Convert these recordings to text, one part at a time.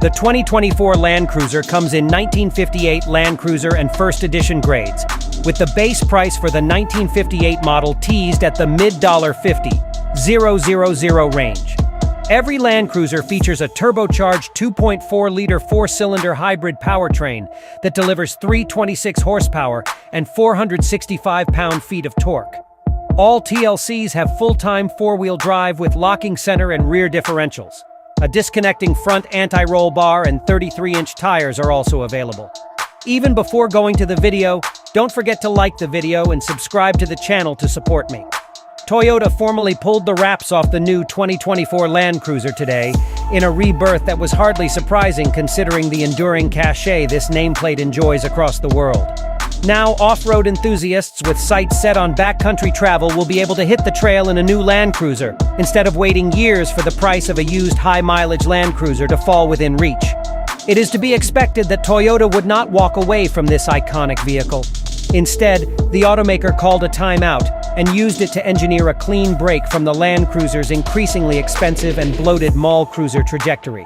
The 2024 Land Cruiser comes in 1958 Land Cruiser and First Edition grades, with the base price for the 1958 model teased at the mid-$50,000 range. Every Land Cruiser features a turbocharged 2.4-liter four-cylinder hybrid powertrain that delivers 326 horsepower and 465 pound-feet of torque. All TLCs have full-time four-wheel drive with locking center and rear differentials. A disconnecting front anti-roll bar and 33-inch tires are also available. Even before going to the video, don't forget to like the video and subscribe to the channel to support me. Toyota formally pulled the wraps off the new 2024 Land Cruiser today in a rebirth that was hardly surprising considering the enduring cachet this nameplate enjoys across the world. Now, off-road enthusiasts with sights set on backcountry travel will be able to hit the trail in a new Land Cruiser, instead of waiting years for the price of a used high-mileage Land Cruiser to fall within reach. It is to be expected that Toyota would not walk away from this iconic vehicle. Instead, the automaker called a timeout and used it to engineer a clean break from the Land Cruiser's increasingly expensive and bloated mall cruiser trajectory.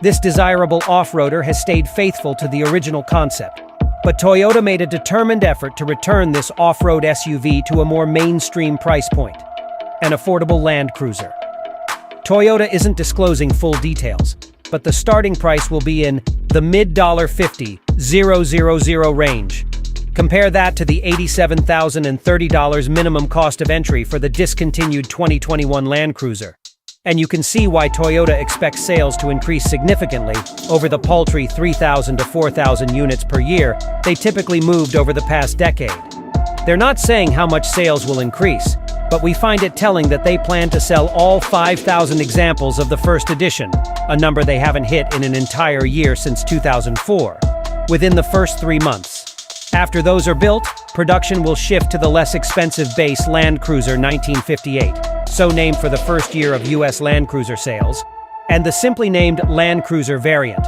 This desirable off-roader has stayed faithful to the original concept. But Toyota made a determined effort to return this off-road SUV to a more mainstream price point, an affordable Land Cruiser. Toyota isn't disclosing full details, but the starting price will be in the mid-$50,000 range. Compare that to the $87,030 minimum cost of entry for the discontinued 2021 Land Cruiser. And you can see why Toyota expects sales to increase significantly over the paltry 3,000 to 4,000 units per year they typically moved over the past decade. They're not saying how much sales will increase, but we find it telling that they plan to sell all 5,000 examples of the First Edition, a number they haven't hit in an entire year since 2004, within the first 3 months. After those are built, production will shift to the less expensive base Land Cruiser 1958. So named for the first year of U.S. Land Cruiser sales, and the simply named Land Cruiser variant.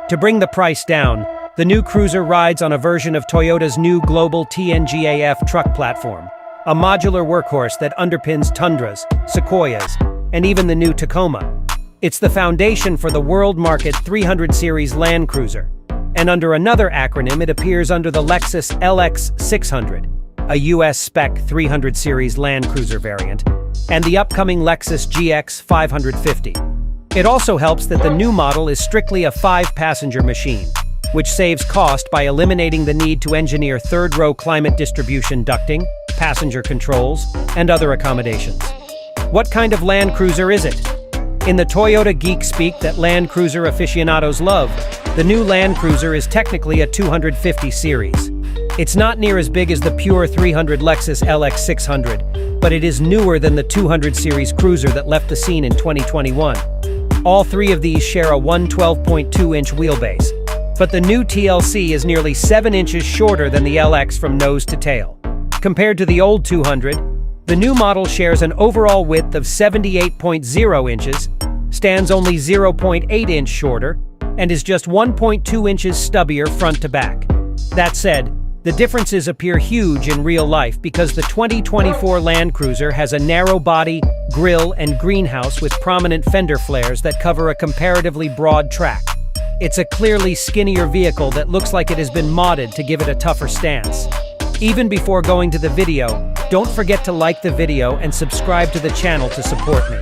To bring the price down, the new cruiser rides on a version of Toyota's new global TNGA-F truck platform, a modular workhorse that underpins Tundras, Sequoias, and even the new Tacoma. It's the foundation for the world market 300 Series Land Cruiser, and under another acronym it appears under the Lexus LX600, a U.S. spec 300 Series Land Cruiser variant, and the upcoming Lexus GX 550. It also helps that the new model is strictly a 5-passenger machine, which saves cost by eliminating the need to engineer third-row climate distribution ducting, passenger controls, and other accommodations. What kind of Land Cruiser is it? In the Toyota geek speak that Land Cruiser aficionados love, the new Land Cruiser is technically a 250 series. It's not near as big as the pure 300 Lexus LX600, but it is newer than the 200 series cruiser that left the scene in 2021. All three of these share a 112.2-inch wheelbase, but the new TLC is nearly 7 inches shorter than the LX from nose to tail. Compared to the old 200, the new model shares an overall width of 78.0 inches, stands only 0.8 inch shorter, and is just 1.2 inches stubbier front to back. That said, the differences appear huge in real life because the 2024 Land Cruiser has a narrow body, grille, and greenhouse with prominent fender flares that cover a comparatively broad track. It's a clearly skinnier vehicle that looks like it has been modded to give it a tougher stance. Even before going to the video, don't forget to like the video and subscribe to the channel to support me.